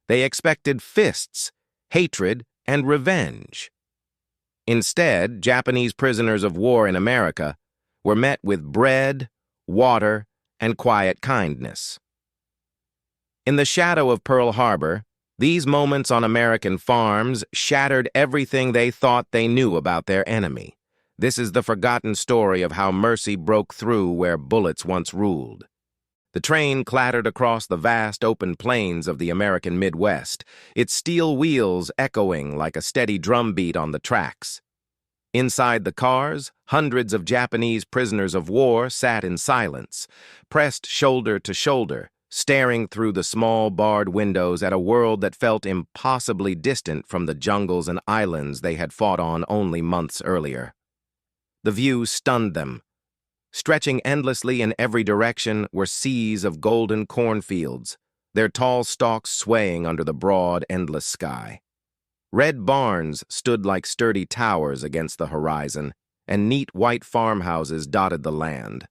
They expected fists, hatred, and revenge. Instead, Japanese prisoners of war in America were met with bread, water, and quiet kindness. In the shadow of Pearl Harbor, these moments on American farms shattered everything they thought they knew about their enemy. This is the forgotten story of how mercy broke through where bullets once ruled. The train clattered across the vast open plains of the American Midwest, its steel wheels echoing like a steady drumbeat on the tracks. Inside the cars, hundreds of Japanese prisoners of war sat in silence, pressed shoulder to shoulder, staring through the small barred windows at a world that felt impossibly distant from the jungles and islands they had fought on only months earlier. The view stunned them. Stretching endlessly in every direction were seas of golden cornfields, their tall stalks swaying under the broad, endless sky. Red barns stood like sturdy towers against the horizon, and neat white farmhouses dotted the land.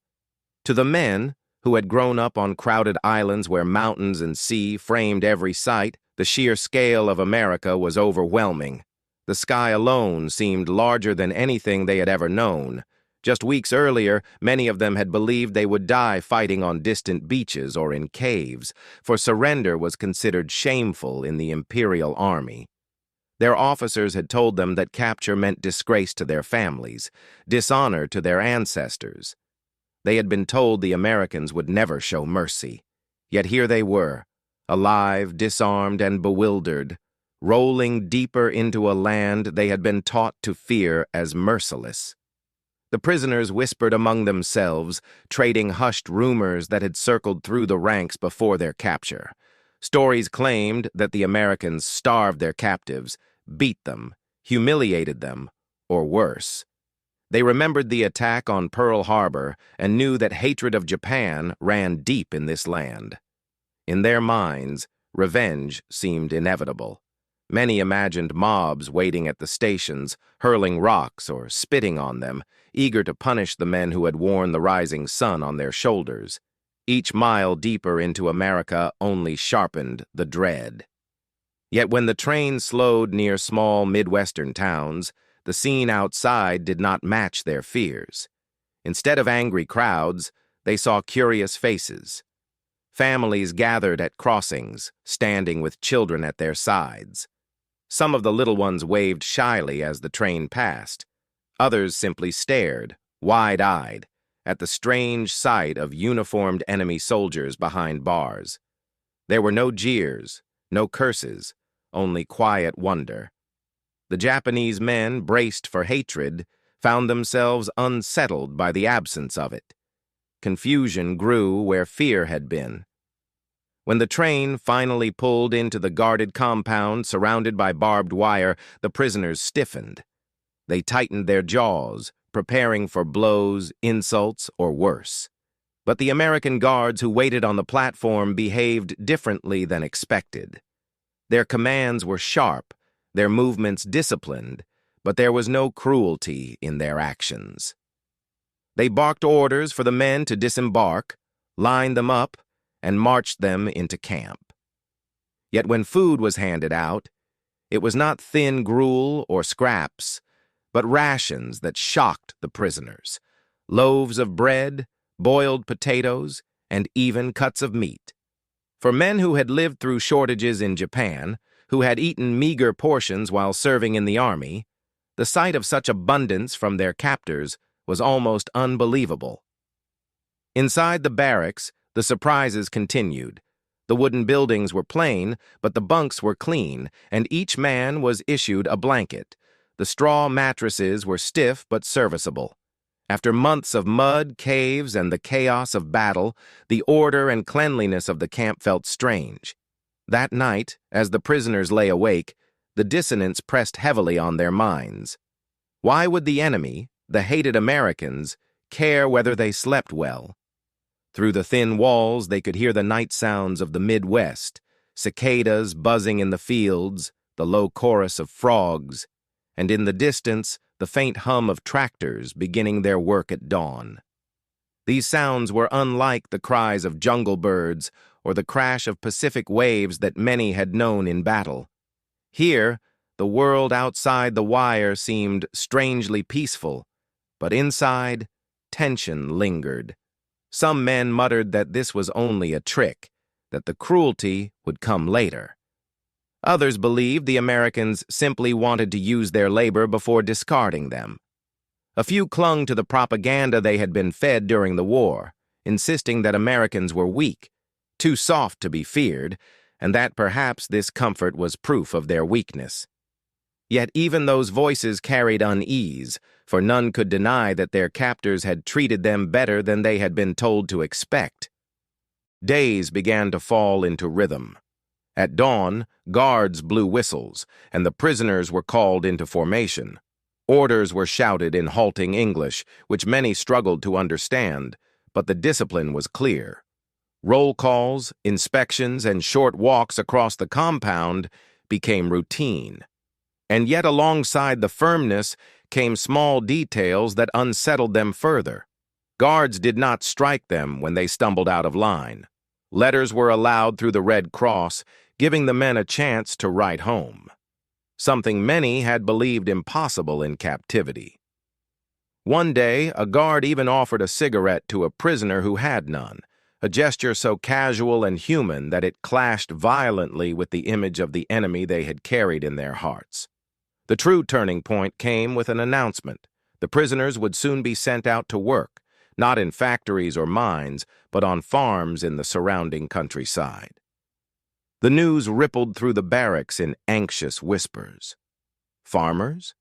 To the men, who had grown up on crowded islands where mountains and sea framed every sight, the sheer scale of America was overwhelming. The sky alone seemed larger than anything they had ever known. Just weeks earlier, many of them had believed they would die fighting on distant beaches or in caves, for surrender was considered shameful in the Imperial Army. Their officers had told them that capture meant disgrace to their families, dishonor to their ancestors. They had been told the Americans would never show mercy. Yet here they were, alive, disarmed, and bewildered, rolling deeper into a land they had been taught to fear as merciless. The prisoners whispered among themselves, trading hushed rumors that had circled through the ranks before their capture. Stories claimed that the Americans starved their captives, beat them, humiliated them, or worse. They remembered the attack on Pearl Harbor and knew that hatred of Japan ran deep in this land. In their minds, revenge seemed inevitable. Many imagined mobs waiting at the stations, hurling rocks or spitting on them, eager to punish the men who had worn the rising sun on their shoulders. Each mile deeper into America only sharpened the dread. Yet when the train slowed near small Midwestern towns, the scene outside did not match their fears. Instead of angry crowds, they saw curious faces. Families gathered at crossings, standing with children at their sides. Some of the little ones waved shyly as the train passed. Others simply stared, wide-eyed, at the strange sight of uniformed enemy soldiers behind bars. There were no jeers, no curses, only quiet wonder. The Japanese men, braced for hatred, found themselves unsettled by the absence of it. Confusion grew where fear had been. When the train finally pulled into the guarded compound surrounded by barbed wire, the prisoners stiffened. They tightened their jaws, preparing for blows, insults, or worse. But the American guards who waited on the platform behaved differently than expected. Their commands were sharp, their movements disciplined, but there was no cruelty in their actions. They barked orders for the men to disembark, lined them up, and marched them into camp. Yet when food was handed out, it was not thin gruel or scraps, but rations that shocked the prisoners. Loaves of bread, boiled potatoes, and even cuts of meat. For men who had lived through shortages in Japan, who had eaten meager portions while serving in the army, the sight of such abundance from their captors was almost unbelievable. Inside the barracks, the surprises continued. The wooden buildings were plain, but the bunks were clean, and each man was issued a blanket. The straw mattresses were stiff but serviceable. After months of mud, caves, and the chaos of battle, the order and cleanliness of the camp felt strange. That night, as the prisoners lay awake, the dissonance pressed heavily on their minds. Why would the enemy, the hated Americans, care whether they slept well? Through the thin walls, they could hear the night sounds of the Midwest, cicadas buzzing in the fields, the low chorus of frogs, and in the distance, the faint hum of tractors beginning their work at dawn. These sounds were unlike the cries of jungle birds or the crash of Pacific waves that many had known in battle. Here, the world outside the wire seemed strangely peaceful, but inside, tension lingered. Some men muttered that this was only a trick, that the cruelty would come later. Others believed the Americans simply wanted to use their labor before discarding them. A few clung to the propaganda they had been fed during the war, insisting that Americans were weak, too soft to be feared, and that perhaps this comfort was proof of their weakness. Yet even those voices carried unease, for none could deny that their captors had treated them better than they had been told to expect. Days began to fall into rhythm. At dawn, guards blew whistles, and the prisoners were called into formation. Orders were shouted in halting English, which many struggled to understand, but the discipline was clear. Roll calls, inspections, and short walks across the compound became routine. And yet alongside the firmness came small details that unsettled them further. Guards did not strike them when they stumbled out of line. Letters were allowed through the Red Cross, giving the men a chance to write home. Something many had believed impossible in captivity. One day, a guard even offered a cigarette to a prisoner who had none, a gesture so casual and human that it clashed violently with the image of the enemy they had carried in their hearts. The true turning point came with an announcement. The prisoners would soon be sent out to work, not in factories or mines, but on farms in the surrounding countryside. The news rippled through the barracks in anxious whispers. Farmers?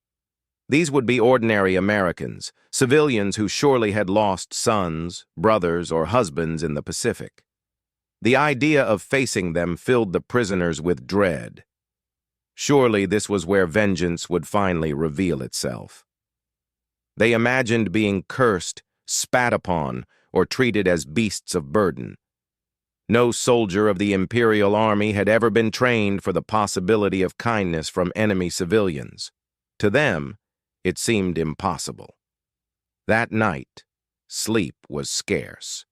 These would be ordinary Americans, civilians who surely had lost sons, brothers, or husbands in the Pacific. The idea of facing them filled the prisoners with dread. Surely this was where vengeance would finally reveal itself. They imagined being cursed, spat upon, or treated as beasts of burden. No soldier of the Imperial Army had ever been trained for the possibility of kindness from enemy civilians. To them, it seemed impossible. That night, sleep was scarce.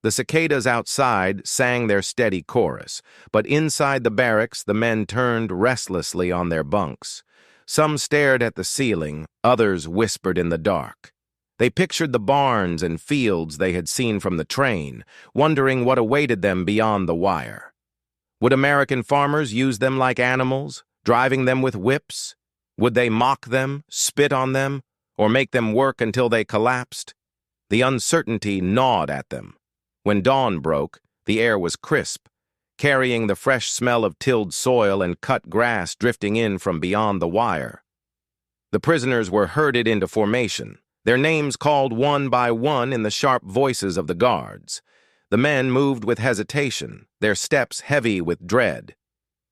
The cicadas outside sang their steady chorus, but inside the barracks the men turned restlessly on their bunks. Some stared at the ceiling, others whispered in the dark. They pictured the barns and fields they had seen from the train, wondering what awaited them beyond the wire. Would American farmers use them like animals, driving them with whips? Would they mock them, spit on them, or make them work until they collapsed? The uncertainty gnawed at them. When dawn broke, the air was crisp, carrying the fresh smell of tilled soil and cut grass drifting in from beyond the wire. The prisoners were herded into formation, their names called one by one in the sharp voices of the guards. The men moved with hesitation, their steps heavy with dread.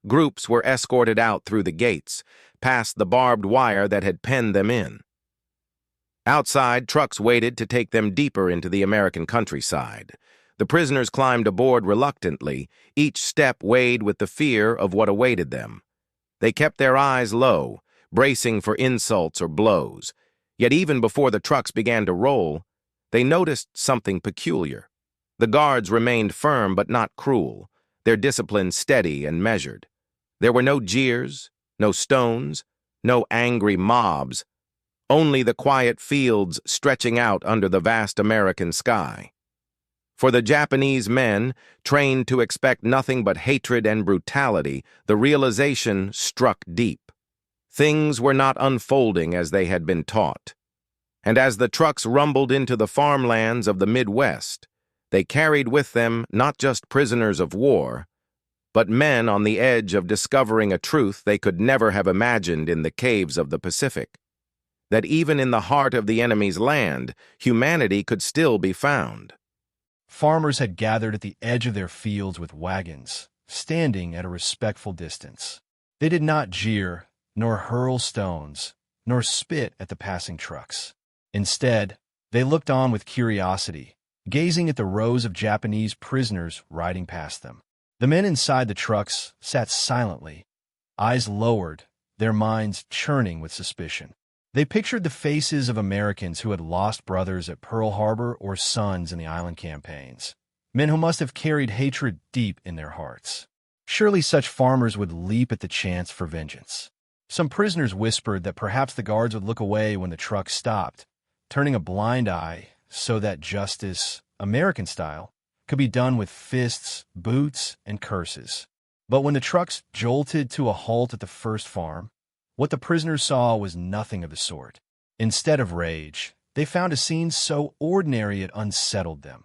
Groups were escorted out through the gates, past the barbed wire that had penned them in. Outside, trucks waited to take them deeper into the American countryside. The prisoners climbed aboard reluctantly, each step weighed with the fear of what awaited them. They kept their eyes low, bracing for insults or blows. Yet even before the trucks began to roll, they noticed something peculiar. The guards remained firm but not cruel, their discipline steady and measured. There were no jeers, no stones, no angry mobs, only the quiet fields stretching out under the vast American sky. For the Japanese men, trained to expect nothing but hatred and brutality, the realization struck deep. Things were not unfolding as they had been taught. And as the trucks rumbled into the farmlands of the Midwest, they carried with them not just prisoners of war, but men on the edge of discovering a truth they could never have imagined in the caves of the Pacific. That even in the heart of the enemy's land, humanity could still be found. Farmers had gathered at the edge of their fields with wagons, standing at a respectful distance. They did not jeer, nor hurl stones, nor spit at the passing trucks. Instead, they looked on with curiosity, gazing at the rows of Japanese prisoners riding past them. The men inside the trucks sat silently, eyes lowered, their minds churning with suspicion. They pictured the faces of Americans who had lost brothers at Pearl Harbor or sons in the island campaigns. men who must have carried hatred deep in their hearts. Surely such farmers would leap at the chance for vengeance. Some prisoners whispered that perhaps the guards would look away when the truck stopped, turning a blind eye so that justice, American style, could be done with fists, boots, and curses. But when the trucks jolted to a halt at the first farm, what the prisoners saw was nothing of the sort. Instead of rage, they found a scene so ordinary it unsettled them.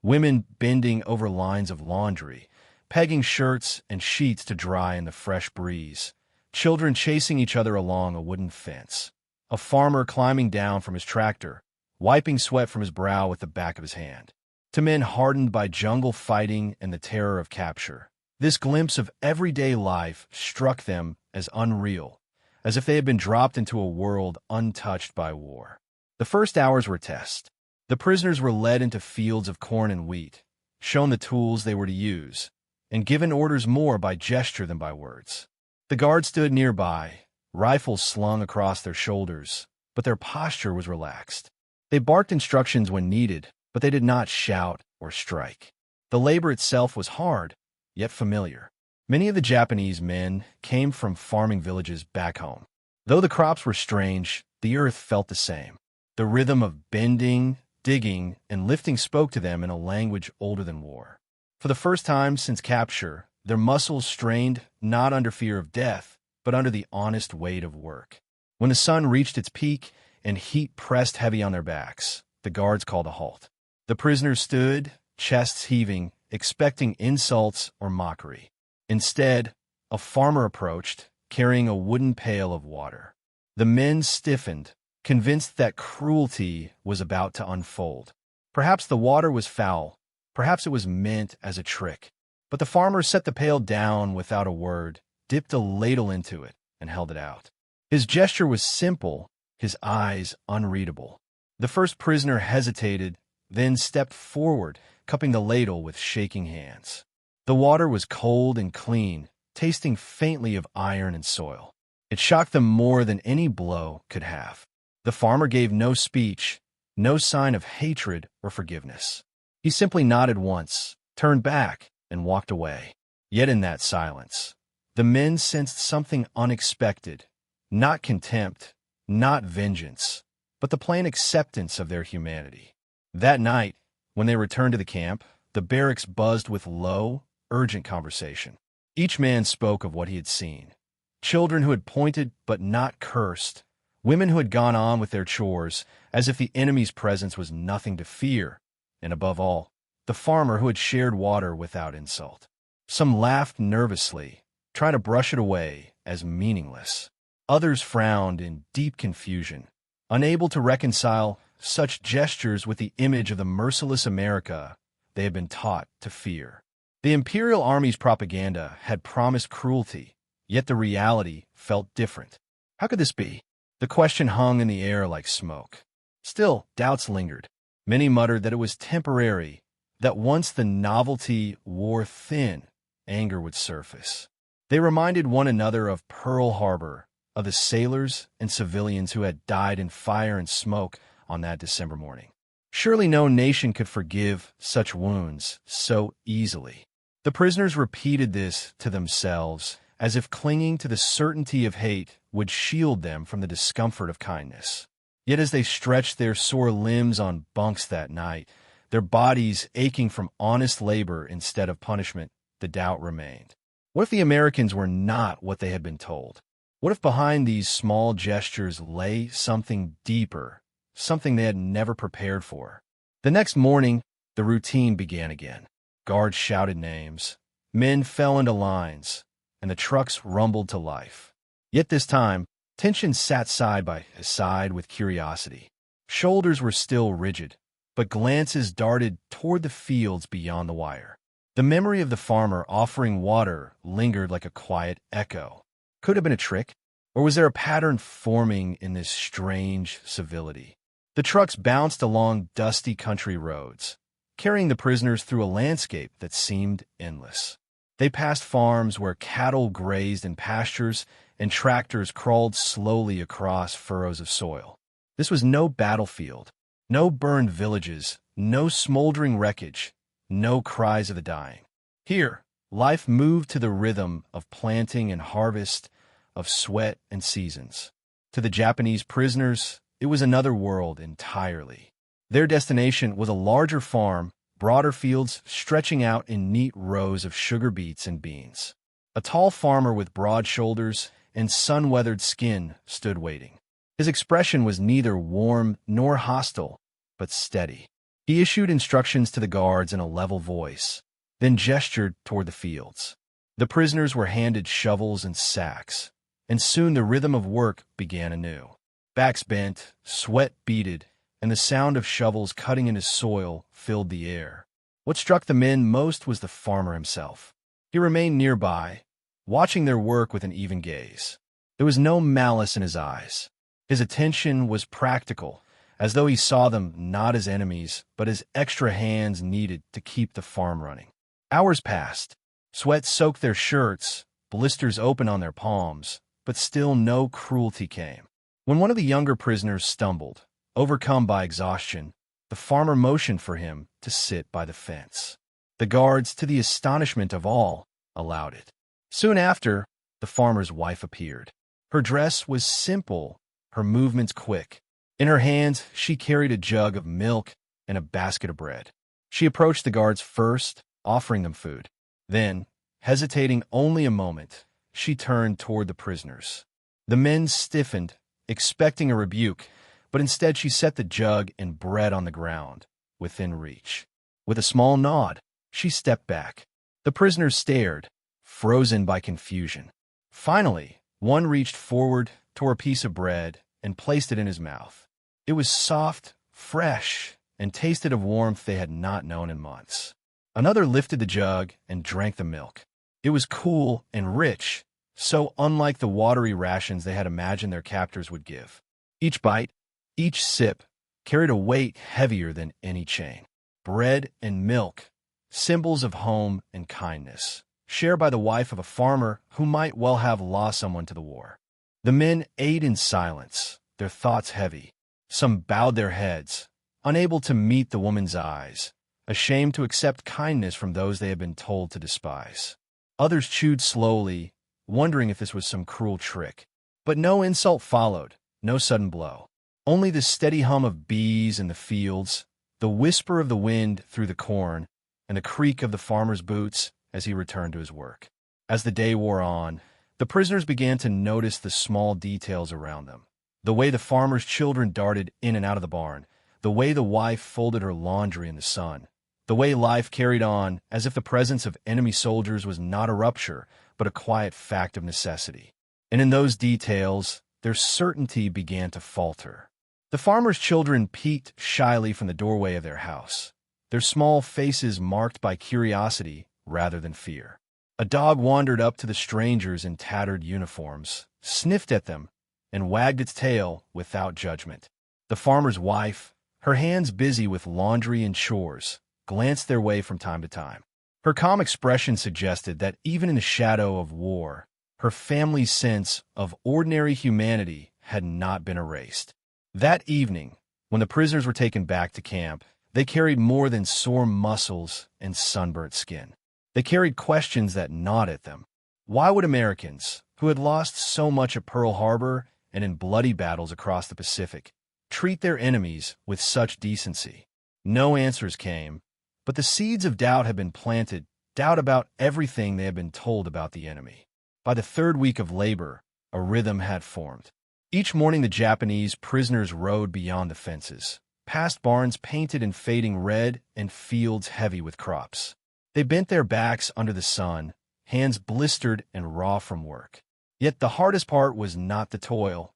Women bending over lines of laundry, pegging shirts and sheets to dry in the fresh breeze. Children chasing each other along a wooden fence. A farmer climbing down from his tractor, wiping sweat from his brow with the back of his hand. To men hardened by jungle fighting and the terror of capture, this glimpse of everyday life struck them as unreal, as if they had been dropped into a world untouched by war. The first hours were a test. The prisoners were led into fields of corn and wheat, shown the tools they were to use, and given orders more by gesture than by words. The guards stood nearby, rifles slung across their shoulders, but their posture was relaxed. They barked instructions when needed, but they did not shout or strike. The labor itself was hard, yet familiar. Many of the Japanese men came from farming villages back home. Though the crops were strange, the earth felt the same. The rhythm of bending, digging, and lifting spoke to them in a language older than war. For the first time since capture, their muscles strained not under fear of death, but under the honest weight of work. When the sun reached its peak and heat pressed heavy on their backs, the guards called a halt. The prisoners stood, chests heaving, expecting insults or mockery. Instead, a farmer approached, carrying a wooden pail of water. The men stiffened, convinced that cruelty was about to unfold. Perhaps the water was foul, perhaps it was meant as a trick. But the farmer set the pail down without a word, dipped a ladle into it, and held it out. His gesture was simple, his eyes unreadable. The first prisoner hesitated, then stepped forward, cupping the ladle with shaking hands. The water was cold and clean, tasting faintly of iron and soil. It shocked them more than any blow could have. The farmer gave no speech, no sign of hatred or forgiveness. He simply nodded once, turned back, and walked away. Yet in that silence, the men sensed something unexpected, not contempt, not vengeance, but the plain acceptance of their humanity. That night, when they returned to the camp, the barracks buzzed with low, urgent conversation. Each man spoke of what he had seen. Children who had pointed but not cursed, women who had gone on with their chores as if the enemy's presence was nothing to fear, and above all, the farmer who had shared water without insult. Some laughed nervously, trying to brush it away as meaningless. Others frowned in deep confusion, unable to reconcile such gestures with the image of the merciless America they had been taught to fear. The Imperial Army's propaganda had promised cruelty, yet the reality felt different. How could this be? The question hung in the air like smoke. Still, doubts lingered. Many muttered that it was temporary, that once the novelty wore thin, anger would surface. They reminded one another of Pearl Harbor, of the sailors and civilians who had died in fire and smoke on that December morning. Surely no nation could forgive such wounds so easily. The prisoners repeated this to themselves, as if clinging to the certainty of hate would shield them from the discomfort of kindness. Yet as they stretched their sore limbs on bunks that night, their bodies aching from honest labor instead of punishment, the doubt remained. What if the Americans were not what they had been told? What if behind these small gestures lay something deeper, something they had never prepared for? The next morning, the routine began again. Guards shouted names, men fell into lines, and the trucks rumbled to life. Yet this time, tension sat side by side with curiosity. Shoulders were still rigid, but glances darted toward the fields beyond the wire. The memory of the farmer offering water lingered like a quiet echo. Could it have been a trick? Or was there a pattern forming in this strange civility? The trucks bounced along dusty country roads, carrying the prisoners through a landscape that seemed endless. They passed farms where cattle grazed in pastures and tractors crawled slowly across furrows of soil. This was no battlefield, no burned villages, no smoldering wreckage. no cries of the dying. Here, life moved to the rhythm of planting and harvest, of sweat and seasons. To the Japanese prisoners, it was another world entirely. Their destination was a larger farm, broader fields stretching out in neat rows of sugar beets and beans. A tall farmer with broad shoulders and sun-weathered skin stood waiting. His expression was neither warm nor hostile, but steady. He issued instructions to the guards in a level voice, then gestured toward the fields. The prisoners were handed shovels and sacks, and soon the rhythm of work began anew. Backs bent, sweat beaded, and the sound of shovels cutting into soil filled the air. What struck the men most was the farmer himself. He remained nearby, watching their work with an even gaze. There was no malice in his eyes. His attention was practical, as though he saw them not as enemies, but as extra hands needed to keep the farm running. Hours passed. Sweat soaked their shirts, blisters opened on their palms, but still no cruelty came. When one of the younger prisoners stumbled, overcome by exhaustion, the farmer motioned for him to sit by the fence. The guards, to the astonishment of all, allowed it. Soon after, the farmer's wife appeared. Her dress was simple, her movements quick. In her hands, she carried a jug of milk and a basket of bread. She approached the guards first, offering them food. Then, hesitating only a moment, she turned toward the prisoners. The men stiffened, expecting a rebuke, but instead she set the jug and bread on the ground, within reach. With a small nod, she stepped back. The prisoners stared, frozen by confusion. Finally, one reached forward, tore a piece of bread, and placed it in his mouth. It was soft, fresh, and tasted of warmth they had not known in months. Another lifted the jug and drank the milk. It was cool and rich, so unlike the watery rations they had imagined their captors would give. Each bite, each sip, carried a weight heavier than any chain. Bread and milk, symbols of home and kindness, shared by the wife of a farmer who might well have lost someone to the war. The men ate in silence, their thoughts heavy. Some bowed their heads, unable to meet the woman's eyes, ashamed to accept kindness from those they had been told to despise. Others chewed slowly, wondering if this was some cruel trick. But no insult followed, no sudden blow. Only the steady hum of bees in the fields, the whisper of the wind through the corn, and the creak of the farmer's boots as he returned to his work. As the day wore on, the prisoners began to notice the small details around them. The way the farmer's children darted in and out of the barn, the way the wife folded her laundry in the sun, the way life carried on as if the presence of enemy soldiers was not a rupture, but a quiet fact of necessity. And in those details, their certainty began to falter. The farmer's children peeked shyly from the doorway of their house, their small faces marked by curiosity rather than fear. A dog wandered up to the strangers in tattered uniforms, sniffed at them, and wagged its tail without judgment. The farmer's wife, her hands busy with laundry and chores, glanced their way from time to time. Her calm expression suggested that even in the shadow of war, her family's sense of ordinary humanity had not been erased. That evening, when the prisoners were taken back to camp, they carried more than sore muscles and sunburnt skin. They carried questions that gnawed at them. Why would Americans, who had lost so much at Pearl Harbor and in bloody battles across the Pacific, treat their enemies with such decency? No answers came, but the seeds of doubt had been planted, doubt about everything they had been told about the enemy. By the third week of labor, a rhythm had formed. Each morning the Japanese prisoners rode beyond the fences, past barns painted in fading red and fields heavy with crops. They bent their backs under the sun, hands blistered and raw from work. Yet the hardest part was not the toil.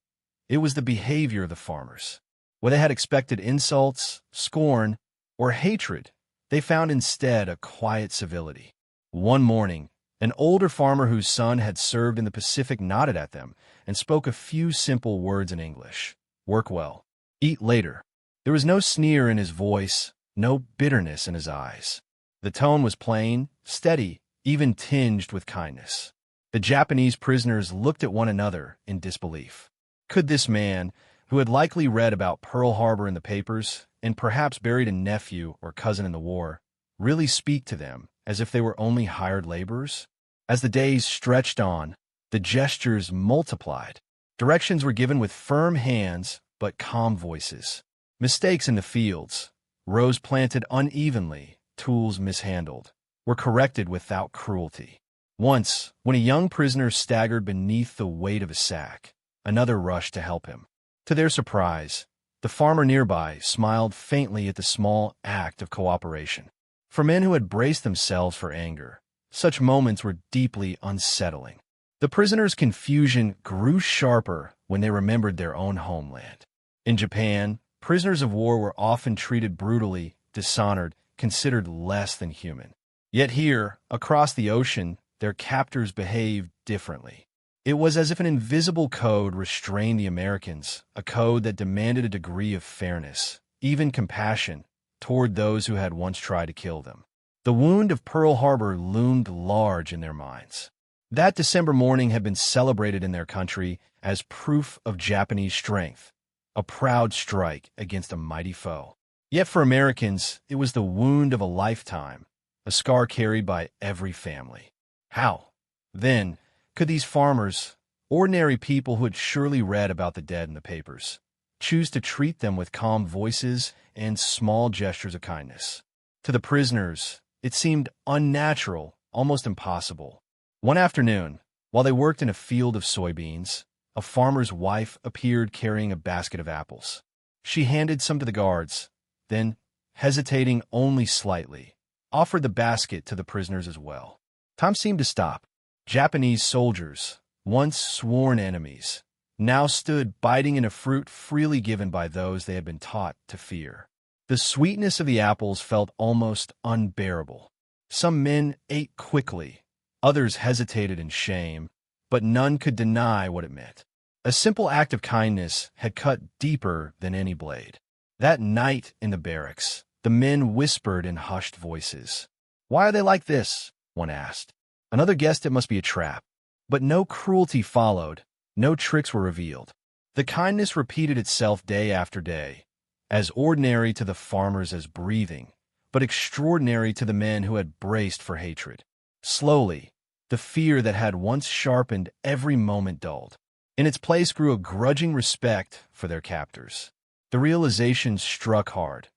It was the behavior of the farmers. Where they had expected insults, scorn, or hatred, they found instead a quiet civility. One morning, an older farmer whose son had served in the Pacific nodded at them and spoke a few simple words in English. Work well. Eat later. There was no sneer in his voice, no bitterness in his eyes. The tone was plain, steady, even tinged with kindness. The Japanese prisoners looked at one another in disbelief. Could this man, who had likely read about Pearl Harbor in the papers and perhaps buried a nephew or cousin in the war, really speak to them as if they were only hired laborers? As the days stretched on, the gestures multiplied. Directions were given with firm hands but calm voices. Mistakes in the fields, rows planted unevenly, tools mishandled, were corrected without cruelty. Once, when a young prisoner staggered beneath the weight of a sack, another rushed to help him. To their surprise, the farmer nearby smiled faintly at the small act of cooperation. For men who had braced themselves for anger, such moments were deeply unsettling. The prisoners' confusion grew sharper when they remembered their own homeland. In Japan, prisoners of war were often treated brutally, dishonored, considered less than human. Yet here, across the ocean, their captors behaved differently. It was as if an invisible code restrained the Americans, a code that demanded a degree of fairness, even compassion, toward those who had once tried to kill them. The wound of Pearl Harbor loomed large in their minds. That December morning had been celebrated in their country as proof of Japanese strength, a proud strike against a mighty foe. Yet for Americans, it was the wound of a lifetime, a scar carried by every family. How, then, could these farmers, ordinary people who had surely read about the dead in the papers, choose to treat them with calm voices and small gestures of kindness? To the prisoners, it seemed unnatural, almost impossible. One afternoon, while they worked in a field of soybeans, a farmer's wife appeared carrying a basket of apples. She handed some to the guards, then, hesitating only slightly, offered the basket to the prisoners as well. Time seemed to stop. Japanese soldiers, once sworn enemies, now stood biting into fruit freely given by those they had been taught to fear. The sweetness of the apples felt almost unbearable. Some men ate quickly, others hesitated in shame, but none could deny what it meant. A simple act of kindness had cut deeper than any blade. That night in the barracks, the men whispered in hushed voices. "Why are they like this?" one asked. Another guessed it must be a trap. But no cruelty followed, no tricks were revealed. The kindness repeated itself day after day, as ordinary to the farmers as breathing, but extraordinary to the men who had braced for hatred. Slowly, the fear that had once sharpened every moment dulled. In its place grew a grudging respect for their captors. The realization struck hard.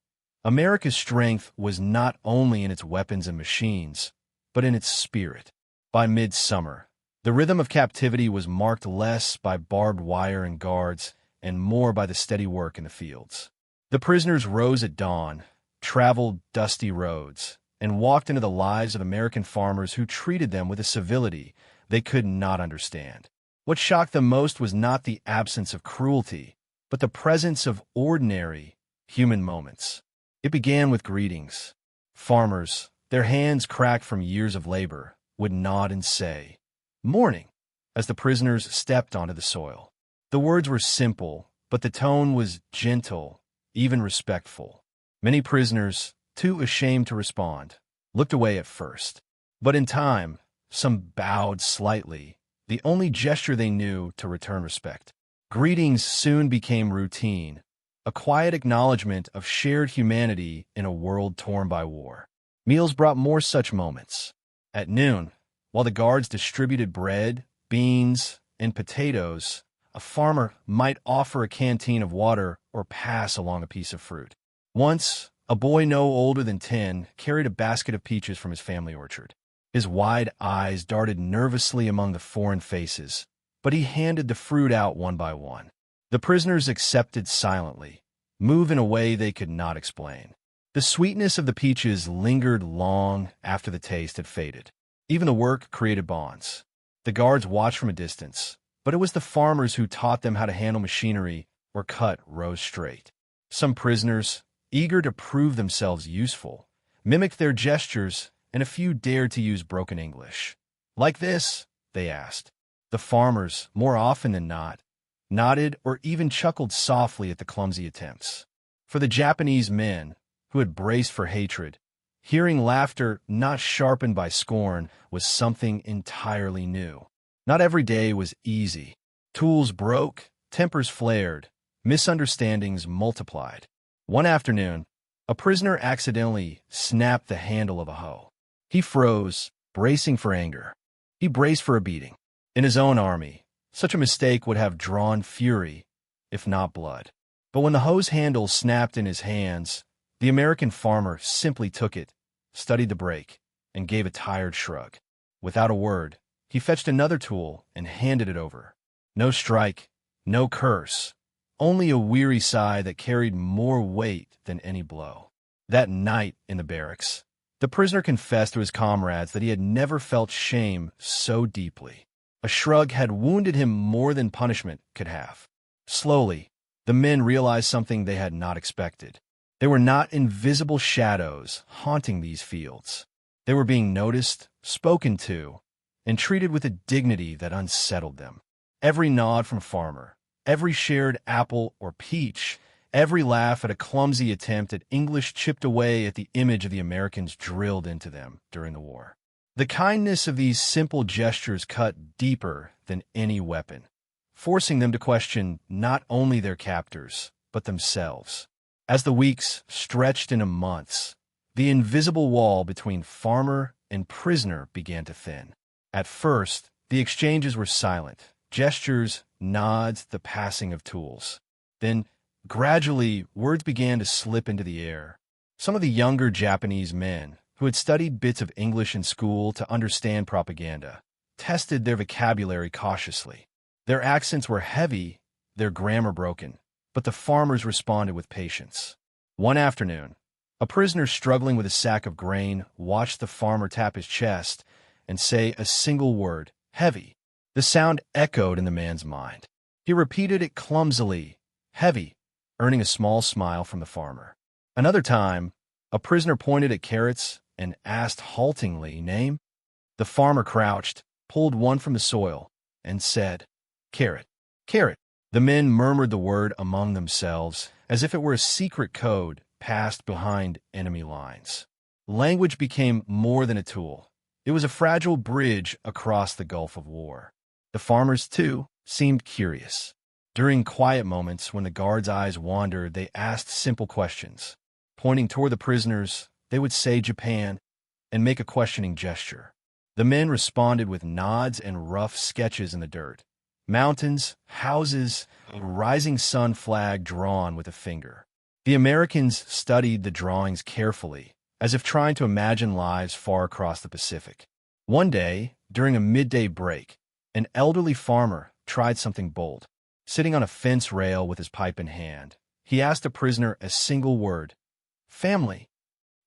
America's strength was not only in its weapons and machines, but in its spirit. By midsummer, the rhythm of captivity was marked less by barbed wire and guards and more by the steady work in the fields. The prisoners rose at dawn, traveled dusty roads, and walked into the lives of American farmers who treated them with a civility they could not understand. What shocked them most was not the absence of cruelty, but the presence of ordinary, human moments. It began with greetings. Farmers, their hands cracked from years of labor, would nod and say, "Morning," as the prisoners stepped onto the soil. The words were simple, but the tone was gentle, even respectful. Many prisoners, too ashamed to respond, looked away at first. But in time, some bowed slightly, the only gesture they knew to return respect. Greetings soon became routine, a quiet acknowledgement of shared humanity in a world torn by war. Meals brought more such moments. At noon, while the guards distributed bread, beans, and potatoes, a farmer might offer a canteen of water or pass along a piece of fruit. Once, a boy no older than 10 carried a basket of peaches from his family orchard. His wide eyes darted nervously among the foreign faces, but he handed the fruit out one by one. The prisoners accepted silently, moved in a way they could not explain. The sweetness of the peaches lingered long after the taste had faded. Even the work created bonds. The guards watched from a distance, but it was the farmers who taught them how to handle machinery or cut rows straight. Some prisoners, eager to prove themselves useful, mimicked their gestures, and a few dared to use broken English. "Like this?" they asked. The farmers, more often than not, nodded or even chuckled softly at the clumsy attempts. For the Japanese men, who had braced for hatred, hearing laughter not sharpened by scorn was something entirely new. Not every day was easy. Tools broke, tempers flared, misunderstandings multiplied. One afternoon, A prisoner accidentally snapped the handle of a hoe. He froze, bracing for anger. He braced for a beating. In his own army, such a mistake would have drawn fury, if not blood. But when the hoe's handle snapped in his hands, the American farmer simply took it, studied the break, and gave a tired shrug. Without a word, he fetched another tool and handed it over. No strike, no curse, only a weary sigh that carried more weight than any blow. That night in the barracks, the prisoner confessed to his comrades that he had never felt shame so deeply. A shrug had wounded him more than punishment could have. Slowly, the men realized something they had not expected. They were not invisible shadows haunting these fields. They were being noticed, spoken to, and treated with a dignity that unsettled them. Every nod from farmer, every shared apple or peach, every laugh at a clumsy attempt at English chipped away at the image of the Americans drilled into them during the war. The kindness of these simple gestures cut deeper than any weapon, forcing them to question not only their captors, but themselves. As the weeks stretched into months, the invisible wall between farmer and prisoner began to thin. At first, the exchanges were silent, gestures, nods, the passing of tools. Then, gradually, words began to slip into the air. Some of the younger Japanese men, who had studied bits of English in school to understand propaganda, tested their vocabulary cautiously. Their accents were heavy, their grammar broken, but the farmers responded with patience. One afternoon, a prisoner struggling with a sack of grain watched the farmer tap his chest and say a single word, heavy. The sound echoed in the man's mind. He repeated it clumsily, heavy, earning a small smile from the farmer. Another time, a prisoner pointed at carrots and asked haltingly, name? The farmer crouched, pulled one from the soil, and said, carrot, carrot. The men murmured the word among themselves, as if it were a secret code passed behind enemy lines. Language became more than a tool. It was a fragile bridge across the gulf of war. The farmers, too, seemed curious. During quiet moments when the guards' eyes wandered, they asked simple questions. Pointing toward the prisoners, they would say Japan and make a questioning gesture. The men responded with nods and rough sketches in the dirt. Mountains, houses, a rising sun flag drawn with a finger. The Americans studied the drawings carefully, as if trying to imagine lives far across the Pacific. One day, during a midday break, an elderly farmer tried something bold. Sitting on a fence rail with his pipe in hand, he asked a prisoner a single word, family.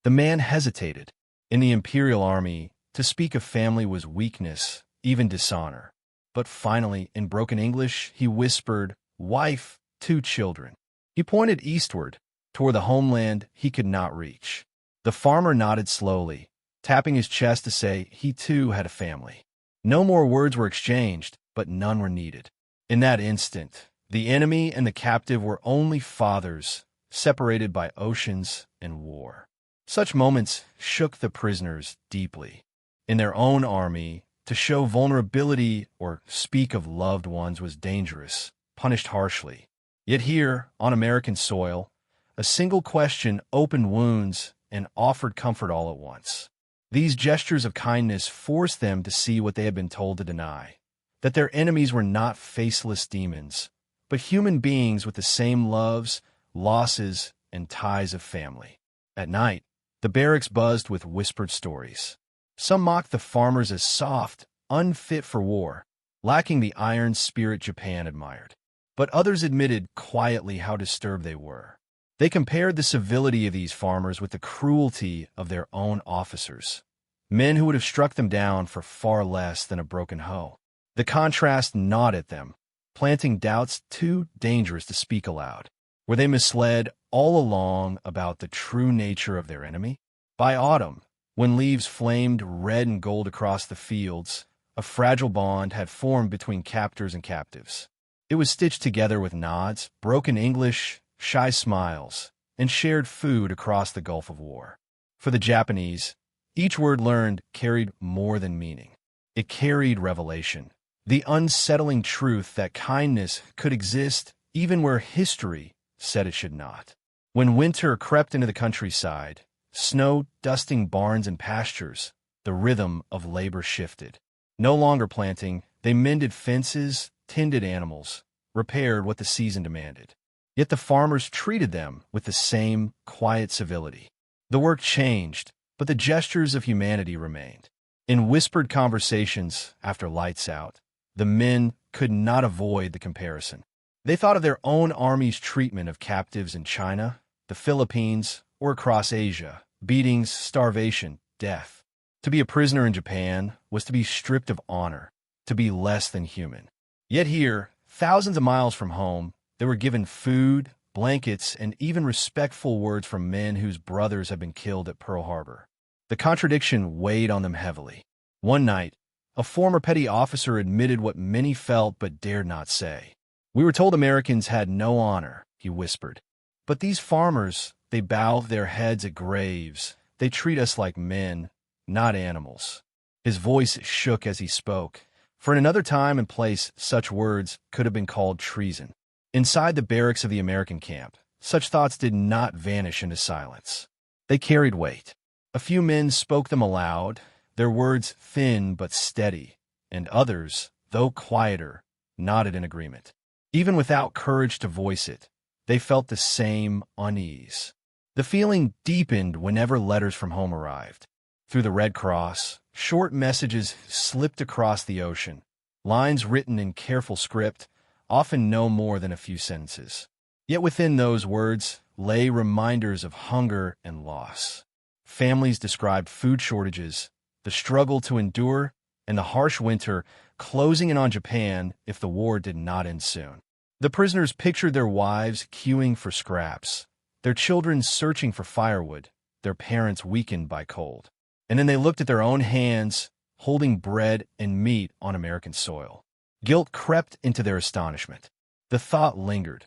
The man hesitated. In the Imperial Army, to speak of family was weakness, even dishonor. But finally, in broken English, he whispered, wife, 2 children. He pointed eastward, toward the homeland he could not reach. The farmer nodded slowly, tapping his chest to say he too had a family. No more words were exchanged, but none were needed. In that instant, the enemy and the captive were only fathers, separated by oceans and war. Such moments shook the prisoners deeply. In their own army, to show vulnerability or speak of loved ones was dangerous, punished harshly. Yet here, on American soil, a single question opened wounds and offered comfort all at once. These gestures of kindness forced them to see what they had been told to deny, that their enemies were not faceless demons, but human beings with the same loves, losses, and ties of family. At night, the barracks buzzed with whispered stories. Some mocked the farmers as soft, unfit for war, lacking the iron spirit Japan admired. But others admitted quietly how disturbed they were. They compared the civility of these farmers with the cruelty of their own officers, men who would have struck them down for far less than a broken hoe. The contrast gnawed at them, planting doubts too dangerous to speak aloud. Were they misled all along about the true nature of their enemy? By autumn, when leaves flamed red and gold across the fields, a fragile bond had formed between captors and captives. It was stitched together with nods, broken English, shy smiles, and shared food across the Gulf of War. For the Japanese, each word learned carried more than meaning. It carried revelation, the unsettling truth that kindness could exist even where history said it should not. When winter crept into the countryside, snow dusting barns and pastures, the rhythm of labor shifted. No longer planting, they mended fences, tended animals, repaired what the season demanded. Yet the farmers treated them with the same quiet civility. The work changed, but the gestures of humanity remained. In whispered conversations after lights out, the men could not avoid the comparison. They thought of their own army's treatment of captives in China, the Philippines, or across Asia, beatings, starvation, death. To be a prisoner in Japan was to be stripped of honor, to be less than human. Yet here, thousands of miles from home, they were given food, blankets, and even respectful words from men whose brothers had been killed at Pearl Harbor. The contradiction weighed on them heavily. One night, a former petty officer admitted what many felt but dared not say. "We were told Americans had no honor," he whispered. "But these farmers, they bow their heads at graves. They treat us like men, not animals." His voice shook as he spoke, for in another time and place such words could have been called treason. Inside the barracks of the American camp, such thoughts did not vanish into silence. They carried weight. A few men spoke them aloud, their words thin but steady, and others, though quieter, nodded in agreement. Even without courage to voice it, they felt the same unease. The feeling deepened whenever letters from home arrived. Through the Red Cross, short messages slipped across the ocean, lines written in careful script, often no more than a few sentences. Yet within those words lay reminders of hunger and loss. Families described food shortages, the struggle to endure, and the harsh winter closing in on Japan if the war did not end soon. The prisoners pictured their wives queuing for scraps, their children searching for firewood, their parents weakened by cold. And then they looked at their own hands, holding bread and meat on American soil. Guilt crept into their astonishment. The thought lingered.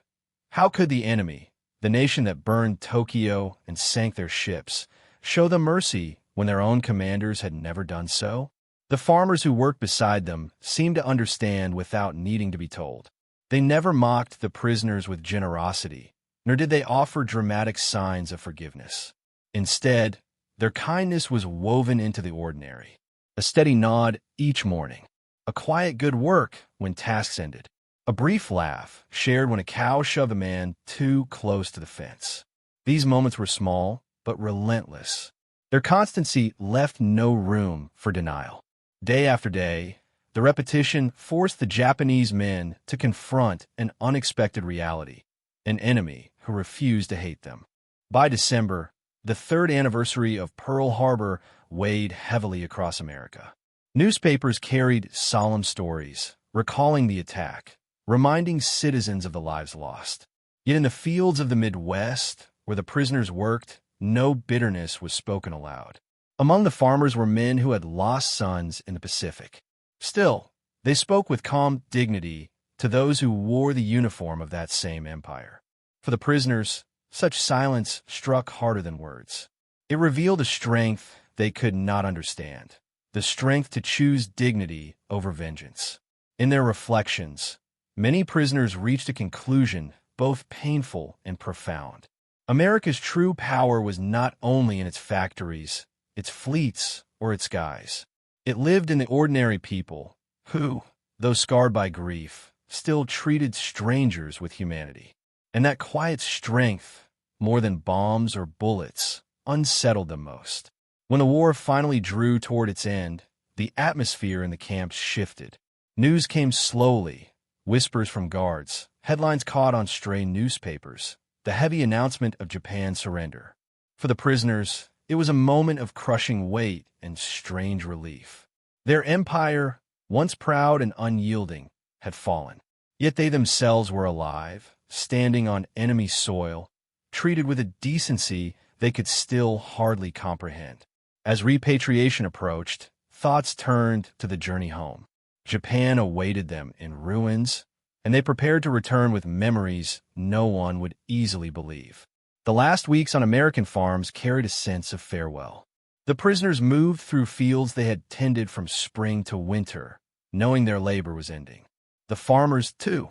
How could the enemy, the nation that burned Tokyo and sank their ships, show them mercy when their own commanders had never done so? The farmers who worked beside them seemed to understand without needing to be told. They never mocked the prisoners with generosity, nor did they offer dramatic signs of forgiveness. Instead, their kindness was woven into the ordinary. A steady nod each morning, a quiet good work when tasks ended, a brief laugh shared when a cow shoved a man too close to the fence. These moments were small, but relentless. Their constancy left no room for denial. Day after day, the repetition forced the Japanese men to confront an unexpected reality, an enemy who refused to hate them. By December, the third anniversary of Pearl Harbor weighed heavily across America. Newspapers carried solemn stories, recalling the attack, reminding citizens of the lives lost. Yet in the fields of the Midwest, where the prisoners worked, no bitterness was spoken aloud. Among the farmers were men who had lost sons in the Pacific. Still, they spoke with calm dignity to those who wore the uniform of that same empire. For the prisoners, such silence struck harder than words. It revealed a strength they could not understand, the strength to choose dignity over vengeance. In their reflections, many prisoners reached a conclusion both painful and profound. America's true power was not only in its factories, its fleets, or its skies. It lived in the ordinary people who, though scarred by grief, still treated strangers with humanity. And that quiet strength, more than bombs or bullets, unsettled them most. When the war finally drew toward its end, the atmosphere in the camps shifted. News came slowly, whispers from guards, headlines caught on stray newspapers, the heavy announcement of Japan's surrender. For the prisoners, it was a moment of crushing weight and strange relief. Their empire, once proud and unyielding, had fallen. Yet they themselves were alive, standing on enemy soil, treated with a decency they could still hardly comprehend. As repatriation approached, thoughts turned to the journey home. Japan awaited them in ruins, and they prepared to return with memories no one would easily believe. The last weeks on American farms carried a sense of farewell. The prisoners moved through fields they had tended from spring to winter, knowing their labor was ending. The farmers, too,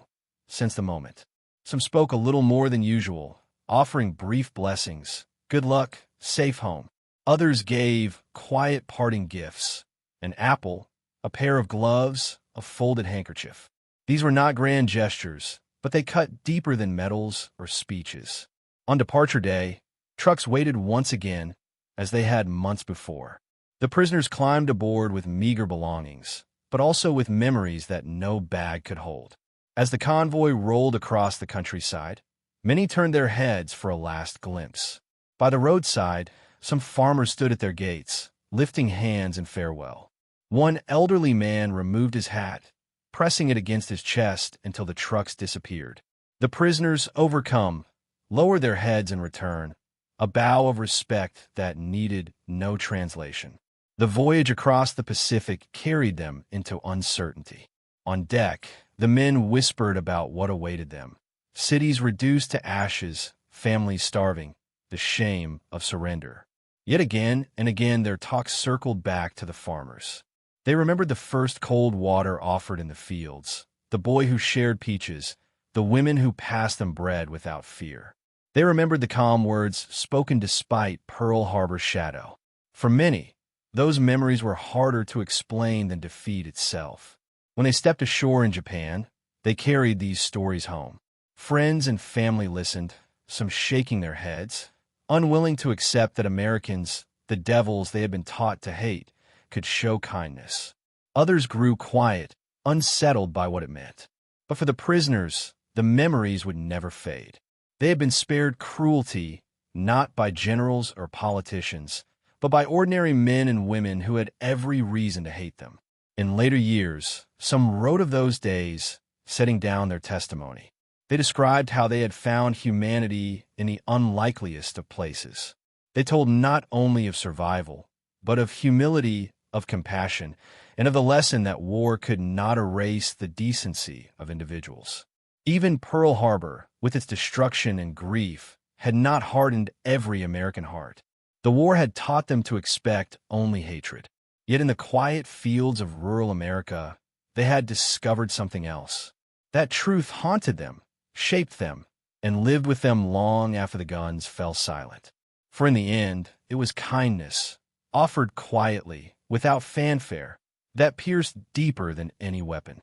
sensed the moment. Some spoke a little more than usual, offering brief blessings, good luck, safe home. Others gave quiet parting gifts, an apple, a pair of gloves, a folded handkerchief. These were not grand gestures, but they cut deeper than medals or speeches. On departure day, trucks waited once again, as they had months before. The prisoners climbed aboard with meager belongings, but also with memories that no bag could hold. As the convoy rolled across the countryside, many turned their heads for a last glimpse. By the roadside, some farmers stood at their gates, lifting hands in farewell. One elderly man removed his hat, pressing it against his chest until the trucks disappeared. The prisoners, overcome, lowered their heads in return, a bow of respect that needed no translation. The voyage across the Pacific carried them into uncertainty. On deck, the men whispered about what awaited them. Cities reduced to ashes, families starving, the shame of surrender. Yet again and again their talk circled back to the farmers. They remembered the first cold water offered in the fields, the boy who shared peaches, the women who passed them bread without fear. They remembered the calm words spoken despite Pearl Harbor's shadow. For many, those memories were harder to explain than defeat itself. When they stepped ashore in Japan, they carried these stories home. Friends and family listened, some shaking their heads, unwilling to accept that Americans, the devils they had been taught to hate, could show kindness. Others grew quiet, unsettled by what it meant. But for the prisoners, the memories would never fade. They had been spared cruelty, not by generals or politicians, but by ordinary men and women who had every reason to hate them. In later years, some wrote of those days, setting down their testimony. They described how they had found humanity in the unlikeliest of places. They told not only of survival, but of humility, of compassion, and of the lesson that war could not erase the decency of individuals. Even Pearl Harbor, with its destruction and grief, had not hardened every American heart. The war had taught them to expect only hatred. Yet in the quiet fields of rural America, they had discovered something else. That truth haunted them, shaped them, and lived with them long after the guns fell silent. For in the end, it was kindness, offered quietly, without fanfare, that pierced deeper than any weapon.